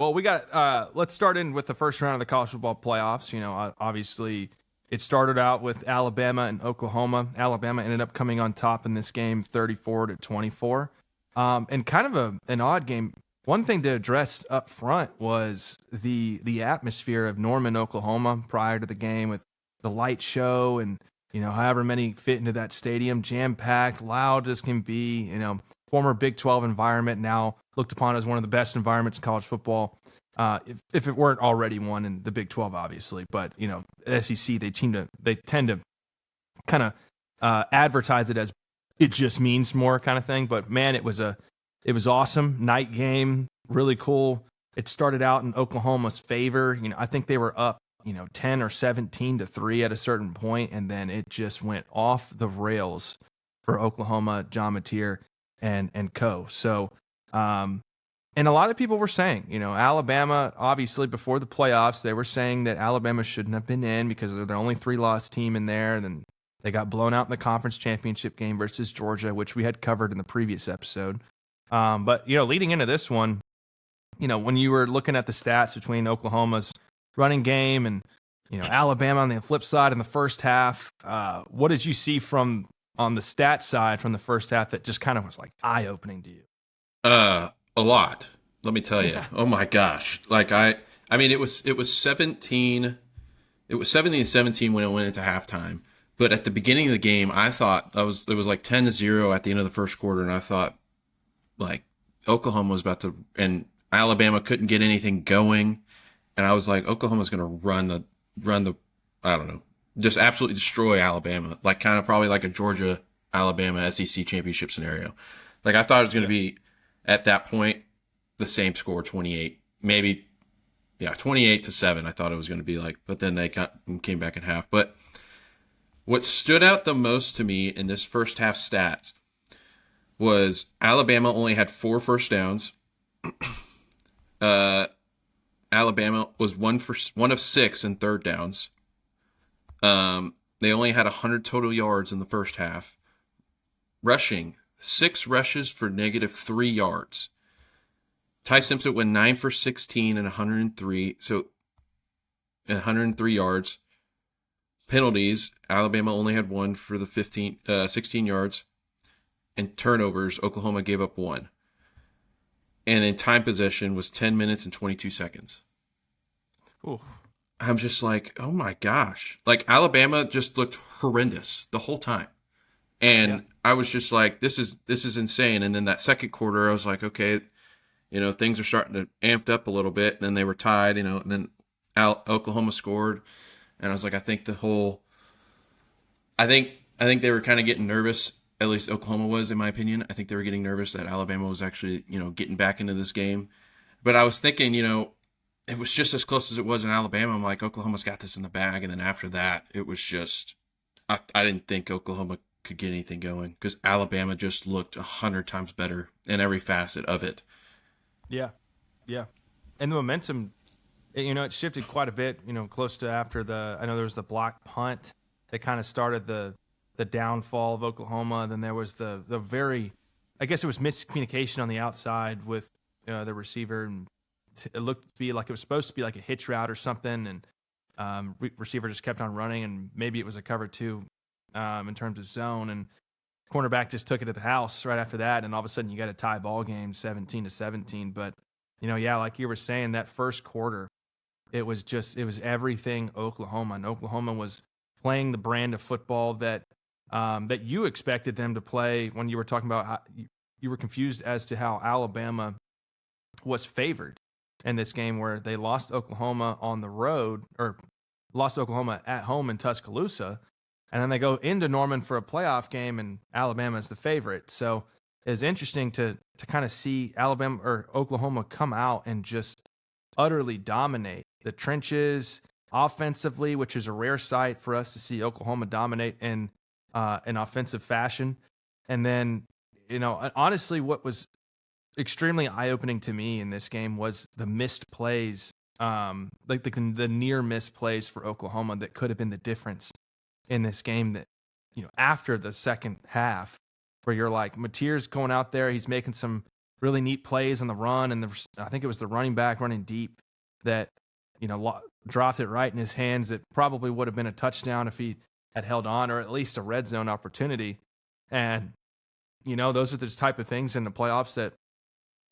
Well, we got let's start in with the first round of the college football playoffs. Obviously it started out with Alabama and Oklahoma. Alabama ended up coming on top in this game 34-24. And kind of an odd game. One thing to address up front was the atmosphere of Norman, Oklahoma prior to the game with the light show and however many fit into that stadium, jam packed, loud as can be. Former Big 12 environment, now looked upon as one of the best environments in college football. If it weren't already one in the Big 12, obviously, but SEC they tend to kind of advertise it as it just means more kind of thing. But man, it was awesome night game, really cool. It started out in Oklahoma's favor. I think they were up 10 or 17-3 at a certain point, and then it just went off the rails for Oklahoma, John Mateer and co. So, and a lot of people were saying, Alabama, obviously before the playoffs, they were saying that Alabama shouldn't have been in because they're the only 3-loss team in there. And then they got blown out in the conference championship game versus Georgia, which we had covered in the previous episode. But, leading into this one, when you were looking at the stats between Oklahoma's running game and, Alabama on the flip side in the first half, what did you see on the stat side from the first half that just kind of was like eye-opening to you? A lot. Let me tell you. Yeah. Oh my gosh. Like I mean, it was 17. It was 17-17 when it went into halftime. But at the beginning of the game, I thought it was like 10-0 at the end of the first quarter, and I thought like Oklahoma was about to, and Alabama couldn't get anything going, and I was like, Oklahoma's going to run the I don't know, just absolutely destroy Alabama, like kind of probably like a Georgia Alabama SEC championship scenario. Like I thought it was going to be at that point the same score, 28, maybe 28-7. I thought it was going to be like, but then they came back in half. But what stood out the most to me in this first half stats was Alabama only had 4 first downs. Alabama was one of 6 in third downs. They only had 100 total yards in the first half. Rushing, 6 rushes for -3 yards. Ty Simpson went 9 for 16 and 103, so 103 yards. Penalties, Alabama only had 1 for the 16 yards. And turnovers, Oklahoma gave up 1. And then time possession was 10 minutes and 22 seconds. Ooh. I'm just like, oh my gosh. Like Alabama just looked horrendous the whole time. And I was just like, this is insane. And then that second quarter, I was like, okay, things are starting to amped up a little bit. And then they were tied, and then Oklahoma scored. And I was like, I think they were kind of getting nervous. At least Oklahoma was, in my opinion. I think they were getting nervous that Alabama was actually, getting back into this game. But I was thinking, it was just as close as it was in Alabama. I'm like, Oklahoma's got this in the bag. And then after that, it was just, I didn't think Oklahoma could get anything going because Alabama just looked 100 times better in every facet of it. Yeah. And the momentum, it shifted quite a bit, close to after I know there was the block punt that kind of started the downfall of Oklahoma. Then there was the very, I guess it was miscommunication on the outside with the receiver. And it looked to be like it was supposed to be like a hitch route or something. And receiver just kept on running, and maybe it was a cover 2 in terms of zone. And cornerback just took it to the house right after that. And all of a sudden you got a tie ball game 17-17. But, like you were saying, that first quarter, it was everything Oklahoma. And Oklahoma was playing the brand of football that you expected them to play when you were talking about how you were confused as to how Alabama was favored in this game where they lost Oklahoma on the road or lost Oklahoma at home in Tuscaloosa. And then they go into Norman for a playoff game and Alabama is the favorite. So it's interesting to kind of see Alabama or Oklahoma come out and just utterly dominate the trenches offensively, which is a rare sight for us to see Oklahoma dominate in an offensive fashion. And then, honestly, what was extremely eye-opening to me in this game was the missed plays, like the near missed plays for Oklahoma that could have been the difference in this game. That, after the second half, where you're like, Mateer's going out there, he's making some really neat plays on the run, and I think it was the running back running deep that dropped it right in his hands. That probably would have been a touchdown if he had held on, or at least a red zone opportunity. And those are the type of things in the playoffs that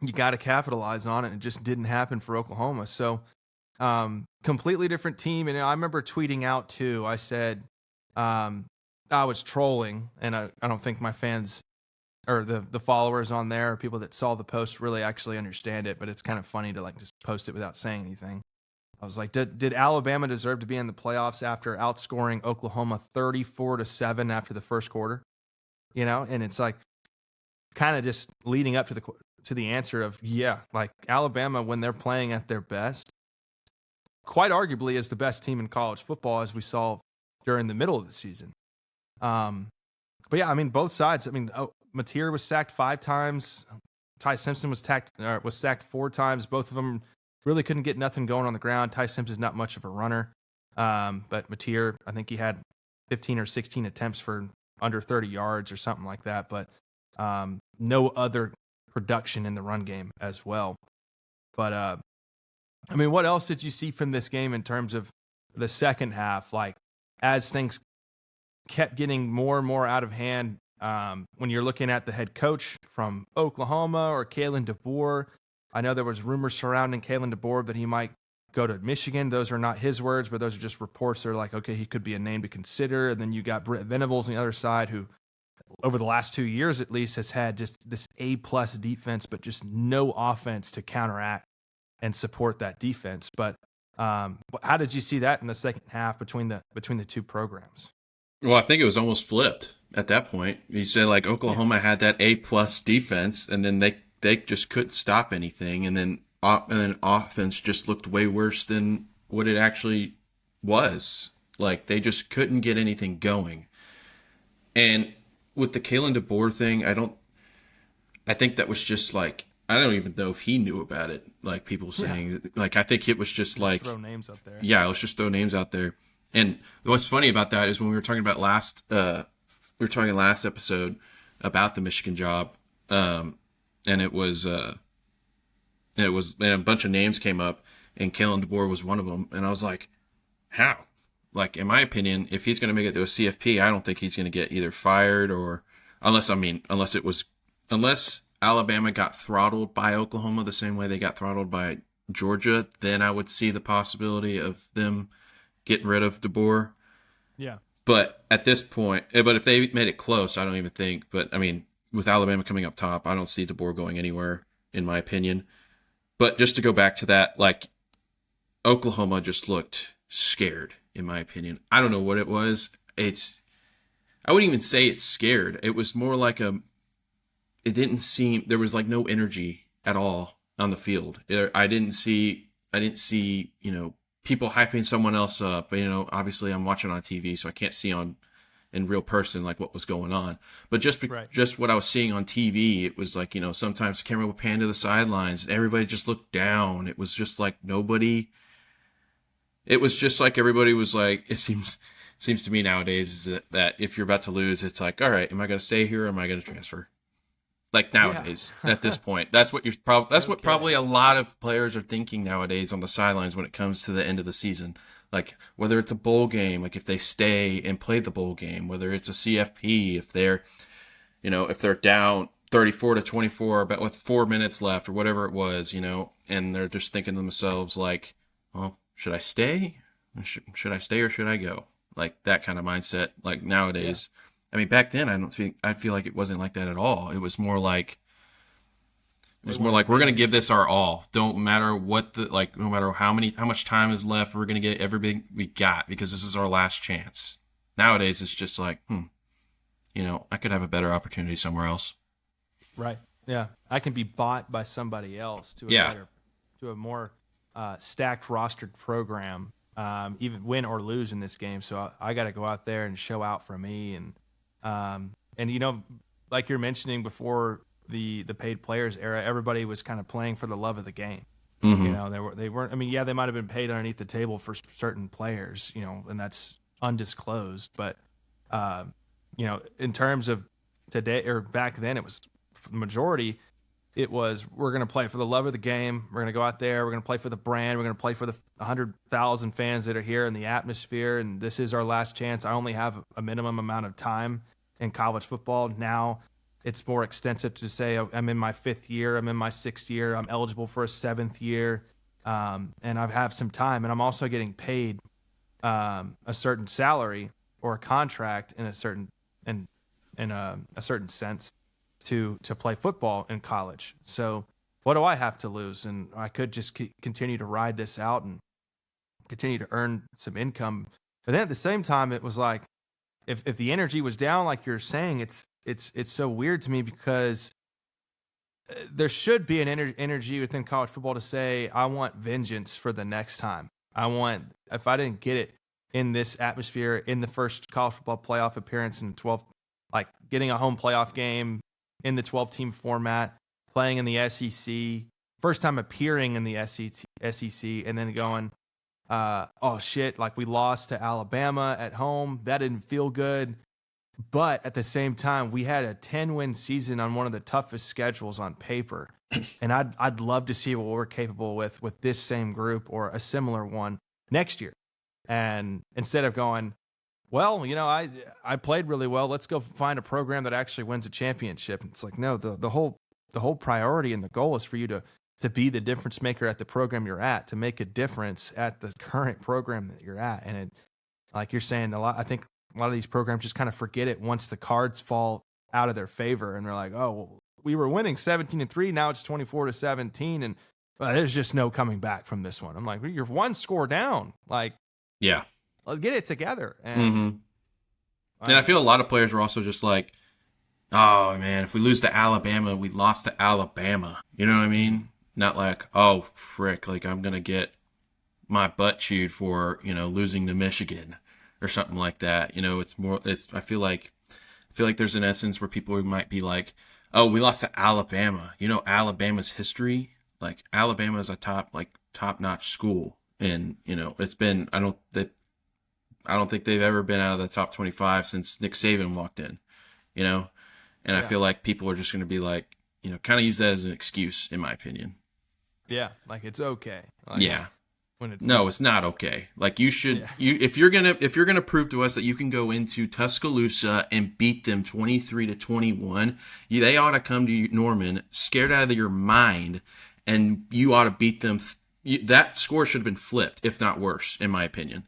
you got to capitalize on, and it just didn't happen for Oklahoma. So completely different team. And I remember tweeting out too. I said I was trolling, and I don't think my fans or the followers on there, or people that saw the post, really actually understand it. But it's kind of funny to like just post it without saying anything. I was like, did Alabama deserve to be in the playoffs after outscoring Oklahoma 34-7 after the first quarter? And it's like kind of just leading up to the answer of, yeah, like Alabama, when they're playing at their best, quite arguably is the best team in college football, as we saw during the middle of the season. But yeah, I mean, both sides. I mean, Mateer was sacked 5 times. Ty Simpson was sacked 4 times. Both of them really couldn't get nothing going on the ground. Ty Simpson's not much of a runner. But Mateer, I think he had 15 or 16 attempts for under 30 yards or something like that. But no other production in the run game as well. But, I mean, what else did you see from this game in terms of the second half? Like, as things kept getting more and more out of hand, when you're looking at the head coach from Oklahoma or Kalen DeBoer, I know there was rumors surrounding Kalen DeBoer that he might go to Michigan. Those are not his words, but those are just reports that are like, okay, he could be a name to consider. And then you got Brent Venables on the other side, who over the last 2 years at least has had just this A-plus defense, but just no offense to counteract and support that defense. But how did you see that in the second half between the two programs? Well, I think it was almost flipped at that point. You said like Oklahoma had that A-plus defense, and then they just couldn't stop anything, and then offense just looked way worse than what it actually was. Like, they just couldn't get anything going. And with the Kalen DeBoer thing, I think that was just like, I don't even know if he knew about it. Like, people saying, like, I think it was just like, throw names out there. Yeah, let's just throw names out there. And what's funny about that is when we were talking about last episode about the Michigan job, and it was and a bunch of names came up, and Kalen DeBoer was one of them, and I was like, how? Like, in my opinion, if he's going to make it to a CFP, I don't think he's going to get either fired or unless Alabama got throttled by Oklahoma the same way they got throttled by Georgia, then I would see the possibility of them getting rid of DeBoer. Yeah. But at this point, if they made it close, I don't even think. But, I mean, with Alabama coming up top, I don't see DeBoer going anywhere, in my opinion. But just to go back to that, like, Oklahoma just looked scared, in my opinion. I don't know what it was. I wouldn't even say it's scared. It was more like it didn't seem, there was like no energy at all on the field. I didn't see, people hyping someone else up. Obviously I'm watching on TV, so I can't see in real person like what was going on. But just what I was seeing on TV, it was like, sometimes the camera would pan to the sidelines and everybody just looked down. It was just like it was just like everybody was like, it seems to me nowadays is that if you're about to lose, it's like, all right, am I going to stay here or am I going to transfer? Like nowadays, at this point, that's what what probably a lot of players are thinking nowadays on the sidelines when it comes to the end of the season. Like, whether it's a bowl game, like if they stay and play the bowl game, whether it's a CFP, if they're down 34-24, but with 4 minutes left or whatever it was, and they're just thinking to themselves like, well, should I stay? Should I stay or should I go? Like that kind of mindset. Like nowadays. Yeah. I mean, back then, I feel like it wasn't like that at all. It was more like, we're going to give this our all. Don't matter no matter how much time is left, we're going to get everything we got because this is our last chance. Nowadays, it's just like, I could have a better opportunity somewhere else. Right. Yeah. I can be bought by somebody else to a more stacked rostered program, even win or lose in this game. So I got to go out there and show out for me. And like you're mentioning before the paid players era, everybody was kind of playing for the love of the game. Mm-hmm. They weren't. I mean, yeah, they might have been paid underneath the table for certain players, and that's undisclosed. But in terms of today or back then, it was the majority. it was, we're going to play for the love of the game. We're going to go out there. We're going to play for the brand. We're going to play for the 100,000 fans that are here in the atmosphere. And this is our last chance. I only have a minimum amount of time in college football. Now it's more extensive to say I'm in my 5th year. I'm in my 6th year. I'm eligible for a 7th year. And I have some time. And I'm also getting paid a certain salary or a contract in a certain a certain sense to play football in college. So what do I have to lose? And I could just continue to ride this out and continue to earn some income. But then at the same time, it was like, if the energy was down, like you're saying, it's so weird to me, because there should be an energy within college football to say, I want vengeance for the next time. If I didn't get it in this atmosphere, in the first college football playoff appearance in 12, like getting a home playoff game in the 12-team format, playing in the SEC, first time appearing in the SEC, and then going, oh shit, like we lost to Alabama at home. That didn't feel good. But at the same time, we had a 10-win season on one of the toughest schedules on paper. And I'd love to see what we're capable with this same group or a similar one next year. And instead of going, well, I played really well, let's go find a program that actually wins a championship. It's like, no, the whole priority and the goal is for you to be the difference maker at the program you're at, to make a difference at the current program that you're at. And like you're saying, I think a lot of these programs just kind of forget it once the cards fall out of their favor, and they're like, oh, well, we were winning 17-3, now it's 24-17, and there's just no coming back from this one. I'm like, you're one score down. Like, yeah, let's get it together. And and I feel a lot of players were also just like, oh man, if we lose to Alabama, we lost to Alabama. You know what I mean? Not like, oh frick, like I'm gonna get my butt chewed for losing to Michigan or something like that. It's more. I feel like there's an essence where people might be like, oh, we lost to Alabama. Alabama's history. Like Alabama is a top-notch school, and it's been. I don't think they've ever been out of the top 25 since Nick Saban walked in. And I feel like people are just going to be like, kind of use that as an excuse, in my opinion. Yeah, like it's okay. Like, yeah. When it's it's not okay. Like you should, if you're gonna prove to us that you can go into Tuscaloosa and beat them 23-21, they ought to come to Norman scared out of your mind, and you ought to beat them. That score should have been flipped, if not worse, in my opinion.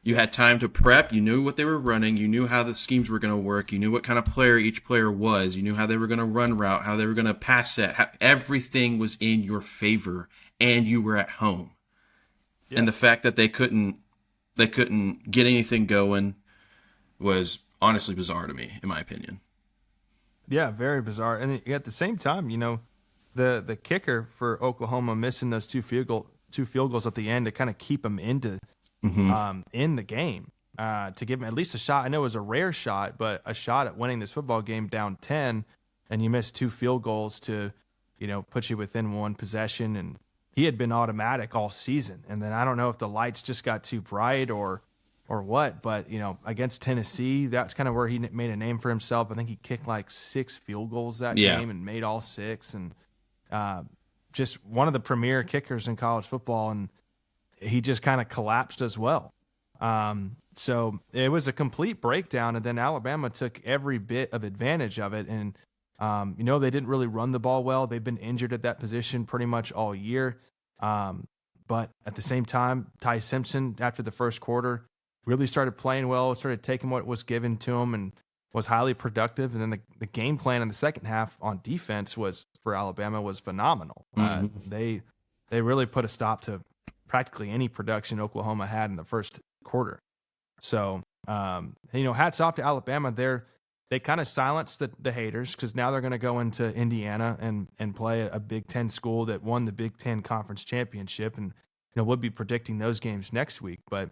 You had time to prep. You knew what they were running. You knew how the schemes were going to work. You knew what kind of player each player was. You knew how they were going to run route, how they were going to pass set. Everything was in your favor, and you were at home. Yeah. And the fact that they couldn't get anything going was honestly bizarre to me, in my opinion. Yeah, very bizarre. And at the same time, the kicker for Oklahoma missing those two field goals at the end to kind of keep them into in the game, to give them at least a shot. I know it was a rare shot, but a shot at winning this football game down 10, and you miss 2 field goals to, put you within one possession. And he had been automatic all season. And then I don't know if the lights just got too bright or what, but against Tennessee, that's kind of where he made a name for himself. I think he kicked like 6 field goals that game and made all 6, and just one of the premier kickers in college football. And he just kind of collapsed as well. So it was a complete breakdown, and then Alabama took every bit of advantage of it. And they didn't really run the ball well. They've been injured at that position pretty much all year. But at the same time, Ty Simpson, after the first quarter, really started playing well, started taking what was given to him, and was highly productive. And then the game plan in the second half on defense for Alabama was phenomenal. They really put a stop to practically any production Oklahoma had in the first quarter. So, hats off to Alabama. They kind of silenced the haters, because now they're going to go into Indiana and play a Big Ten school that won the Big Ten Conference Championship. And, we'll be predicting those games next week. But,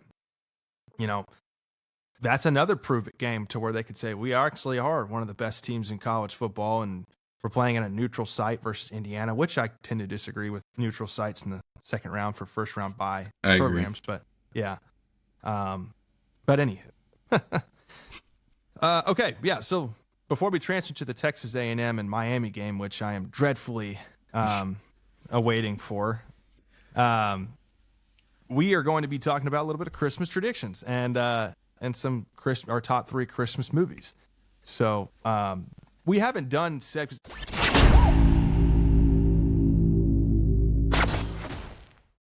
that's another prove-it game to where they could say, we actually are one of the best teams in college football, and we're playing in a neutral site versus Indiana, which I tend to disagree with neutral sites in the second round for first-round bye programs. Agree. But, yeah. But anywho. Okay, yeah, so before we transfer to the Texas A&M and Miami game, which I am dreadfully awaiting for, we are going to be talking about a little bit of Christmas traditions and some our top 3 Christmas movies. So we haven't done